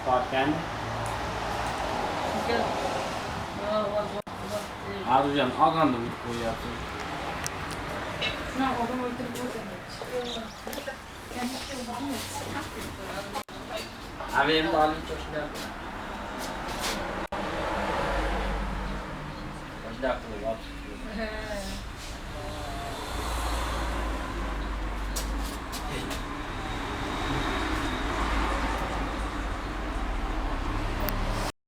Varken Arıcan ağandım koyuyorsun. Abi benim de alayım çok güzel. Bir dakika var.